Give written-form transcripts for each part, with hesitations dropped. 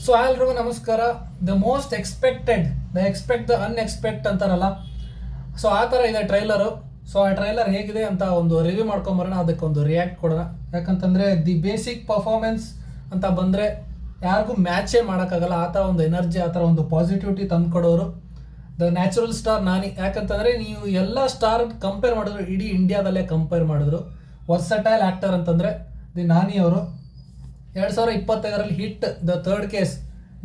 So ಎಲ್ರಿಗೂ ನಮಸ್ಕಾರ. The most expected the ಅನ್ಎಕ್ಸ್ಪೆಕ್ಟ್ ಅಂತಾರಲ್ಲ, ಸೊ ಆ ಥರ ಇದೆ ಟ್ರೈಲರು. ಸೊ ಆ ಟ್ರೈಲರ್ ಹೇಗಿದೆ ಅಂತ ಒಂದು ರಿವ್ಯೂ ಮಾಡ್ಕೊಂಬರೋಣ, ಅದಕ್ಕೊಂದು ರಿಯಾಕ್ಟ್ ಕೊಡೋಣ. ಯಾಕಂತಂದರೆ ದಿ ಬೇಸಿಕ್ ಪರ್ಫಾರ್ಮೆನ್ಸ್ ಅಂತ ಬಂದರೆ ಯಾರಿಗೂ ಮ್ಯಾಚೇ ಮಾಡೋಕ್ಕಾಗಲ್ಲ. ಆ ಥರ ಒಂದು ಎನರ್ಜಿ, ಆ ಥರ ಒಂದು ಪಾಸಿಟಿವಿಟಿ ತಂದುಕೊಡೋರು ದ ನ್ಯಾಚುರಲ್ ಸ್ಟಾರ್ ನಾನಿ. ಯಾಕಂತಂದರೆ ನೀವು ಎಲ್ಲ ಸ್ಟಾರ್ ಕಂಪೇರ್ ಮಾಡಿದ್ರು, ಇಡೀ ಇಂಡಿಯಾದಲ್ಲೇ ಕಂಪೇರ್ ಮಾಡಿದ್ರು, ವರ್ಸಟೈಲ್ ಆ್ಯಕ್ಟರ್ ಅಂತಂದರೆ ದಿ ನಾನಿ ಅವರು. 2025ರಲ್ಲಿ hit the third case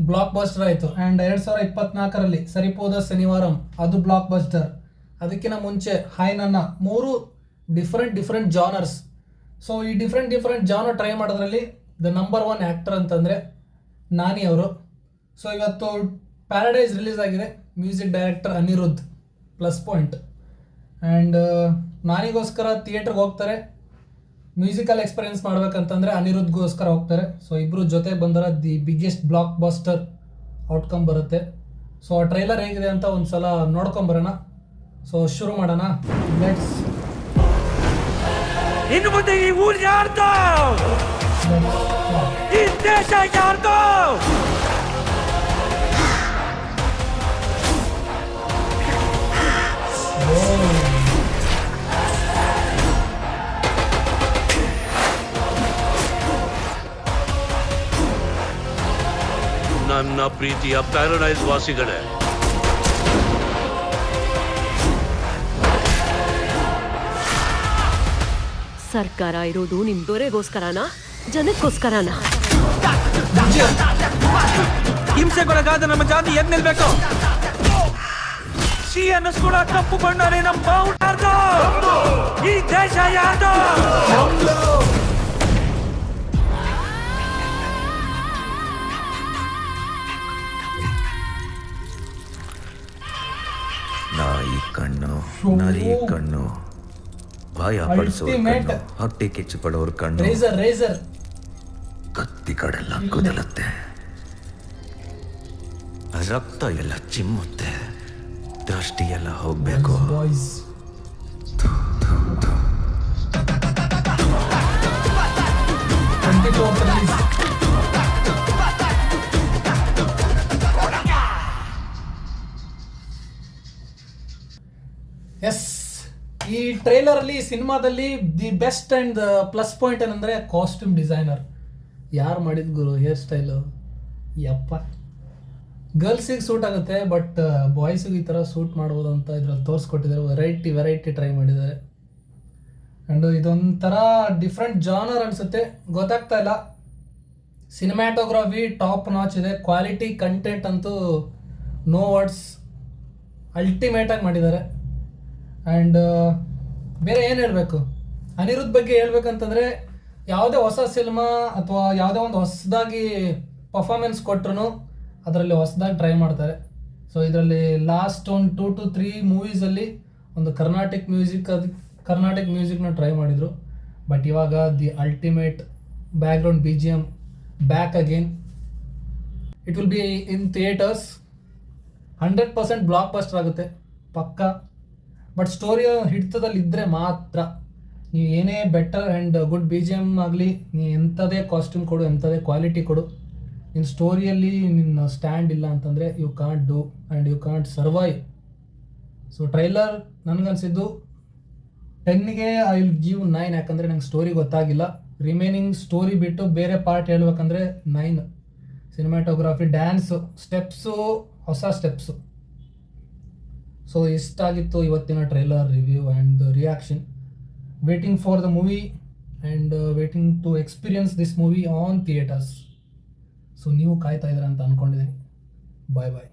blockbuster ಆಯಿತು. ಆ್ಯಂಡ್ 2024ರಲ್ಲಿ ಸರಿಪೋದ ಶನಿವಾರಂ ಅದು ಬ್ಲಾಕ್ ಬಸ್ಟರ್. ಅದಕ್ಕಿಂತ ಮುಂಚೆ Hi Nanna, 3 different genres. So ಈ ಡಿಫ್ರೆಂಟ್ ಜಾನರ್ ಟ್ರೈ ಮಾಡೋದ್ರಲ್ಲಿ ದ ನಂಬರ್ 1 ಆ್ಯಕ್ಟರ್ ಅಂತಂದರೆ ನಾನಿ ಅವರು. ಸೊ ಇವತ್ತು ಪ್ಯಾರಡೈಸ್ ರಿಲೀಸ್ ಆಗಿದೆ. Music director Anirudh plus point. And ನಾನಿಗೋಸ್ಕರ ಥಿಯೇಟ್ರಿಗೆ ಹೋಗ್ತಾರೆ. ಮ್ಯೂಸಿಕಲ್ ಎಕ್ಸ್ಪೀರಿಯನ್ಸ್ ಮಾಡ್ಬೇಕಂತಂದರೆ ಅನಿರುದ್ಧ್ಗೋಸ್ಕರ ಹೋಗ್ತಾರೆ. ಸೊ ಇಬ್ಬರು ಜೊತೆ ಬಂದರೆ the biggest blockbuster outcome ಬರುತ್ತೆ. ಸೊ ಆ ಟ್ರೈಲರ್ ಹೇಗಿದೆ ಅಂತ ಒಂದು ಸಲ ನೋಡ್ಕೊಂಬರೋಣ. ಸೊ ಶುರು ಮಾಡೋಣ. ಲೆಟ್ಸ್. ಇನ್ನು ಮುಂದೆ ಈ ಊರು ಯಾರ್ದು? ಈ ದೇಶ ಯಾರ್ದು? ನನ್ನ ಪ್ರೀತಿಯ ಪ್ಯಾರಡೈಸ್ ವಾಸಿಗಳೇ, ಸರ್ಕಾರ ಇರೋದು ನಿಮ್ ದೊರೆಗೋಸ್ಕರನಾ, ಜನಕ್ಕೋಸ್ಕರನಾ? ಹಿಂಸೆಗೊಳಗಾದ ನಮ್ಮ ಜಾತಿ ಎದ್ ನಿಲ್ಬೇಕು. ಸಿ ಅನ್ನಿಸ್ಕೊಳ ಕಪ್ಪು ಬಣ್ಣನೇ ನಮ್ಮ ಬಾವುಟ. ಈ ದೇಶ ಯಾರ್ದು? ನಾಯಿ ಕಣ್ಣು, ನರಿ ಕಣ್ಣು, ಭಯ ಪಡಿಸೋರ್ ಕಣ್ಣು, ಹೊಟ್ಟೆ ಕಿಚ್ಚು ಪಡೋರ್ ಕಣ್ಣು, ರೇಸರ್ ಕತ್ತಿ ಕಡೆಲ್ಲ ಕುದಲತ್ತೆ, ರಕ್ತ ಎಲ್ಲ ಚಿಮ್ಮುತ್ತೆ, ದೃಷ್ಟಿ ಎಲ್ಲ ಹೋಗ್ಬೇಕು. ಬಾಯ್ಸ್. ಎಸ್, ಈ ಟ್ರೈಲರಲ್ಲಿ, ಸಿನಿಮಾದಲ್ಲಿ the best and plus point ಏನಂದರೆ ಕಾಸ್ಟ್ಯೂಮ್ ಡಿಸೈನರ್. ಯಾರು ಮಾಡಿದ ಗುರು ಹೇರ್ ಸ್ಟೈಲು, ಯಪ್ಪ. ಗರ್ಲ್ಸಿಗೆ ಸೂಟ್ ಆಗುತ್ತೆ, ಬಟ್ ಬಾಯ್ಸಿಗೆ ಈ ಥರ ಸೂಟ್ ಮಾಡ್ಬೋದು ಅಂತ ಇದ್ರಲ್ಲಿ ತೋರಿಸ್ಕೊಟ್ಟಿದ್ದಾರೆ. ವೆರೈಟಿ ಟ್ರೈ ಮಾಡಿದ್ದಾರೆ. ಆ್ಯಂಡ್ ಇದೊಂಥರ ಡಿಫ್ರೆಂಟ್ ಜಾನರ್ ಅನಿಸುತ್ತೆ, ಗೊತ್ತಾಗ್ತಾ ಇಲ್ಲ. ಸಿನಿಮ್ಯಾಟೋಗ್ರಫಿ ಟಾಪ್ ನಾಚ್ ಇದೆ. ಕ್ವಾಲಿಟಿ ಕಂಟೆಂಟ್ ಅಂತೂ ನೋ ವರ್ಡ್ಸ್, ಅಲ್ಟಿಮೇಟಾಗಿ ಮಾಡಿದ್ದಾರೆ. ಆ್ಯಂಡ್ ಬೇರೆ ಏನು ಹೇಳಬೇಕು, ಅನಿರುದ್ಧ್ ಬಗ್ಗೆ ಹೇಳ್ಬೇಕಂತಂದರೆ ಯಾವುದೇ ಹೊಸ ಸಿನಿಮಾ ಅಥವಾ ಯಾವುದೇ ಒಂದು ಹೊಸದಾಗಿ ಪರ್ಫಾರ್ಮೆನ್ಸ್ ಕೊಟ್ಟರು ಅದರಲ್ಲಿ ಹೊಸದಾಗಿ ಟ್ರೈ ಮಾಡ್ತಾರೆ. ಸೊ ಇದರಲ್ಲಿ ಲಾಸ್ಟ್ ಒಂದು 2 to 3 ಮೂವೀಸಲ್ಲಿ ಒಂದು ಕರ್ನಾಟಿಕ್ ಮ್ಯೂಸಿಕ್ನ ಟ್ರೈ ಮಾಡಿದರು. ಬಟ್ ಇವಾಗ the ultimate background BGM back again. It will be in theatres. 100% blockbuster ಆಗುತ್ತೆ ಪಕ್ಕಾ. ಬಟ್ ಸ್ಟೋರಿ ಹಿಡಿತದಲ್ಲಿ ಇದ್ದರೆ ಮಾತ್ರ. ನೀವು ಏನೇ ಬೆಟರ್ ಆ್ಯಂಡ್ ಗುಡ್ BGM ಆಗಲಿ, ನೀ ಎಂಥದೇ ಕಾಸ್ಟ್ಯೂಮ್ ಕೊಡು, ಎಂಥದೇ ಕ್ವಾಲಿಟಿ ಕೊಡು, ನಿನ್ನ ಸ್ಟೋರಿಯಲ್ಲಿ ನಿನ್ನ ಸ್ಟ್ಯಾಂಡ್ ಇಲ್ಲ ಅಂತಂದರೆ you can't do and you can't survive. So trailer ನನಗನ್ಸಿದ್ದು 10ಗೆ ಐ ವಿಲ್ ಗಿವ್ 9. ಯಾಕಂದರೆ ನಂಗೆ ಸ್ಟೋರಿ ಗೊತ್ತಾಗಿಲ್ಲ. ರಿಮೈನಿಂಗ್ ಸ್ಟೋರಿ ಬಿಟ್ಟು ಬೇರೆ ಪಾರ್ಟ್ ಹೇಳ್ಬೇಕಂದ್ರೆ 9. ಸಿನಿಮ್ಯಾಟೋಗ್ರಫಿ, ಡ್ಯಾನ್ಸು, ಸ್ಟೆಪ್ಸು, ಹೊಸ ಸ್ಟೆಪ್ಸು. ಸೊ ಇಷ್ಟಾಗಿತ್ತು ಇವತ್ತಿನ trailer review and reaction. Waiting for the movie and waiting to experience this movie on theatres. So ನೀವು ಕಾಯ್ತಾ ಇದ್ದೀರ ಅಂತ ಅಂದ್ಕೊಂಡಿದ್ದೀನಿ. ಬಾಯ್.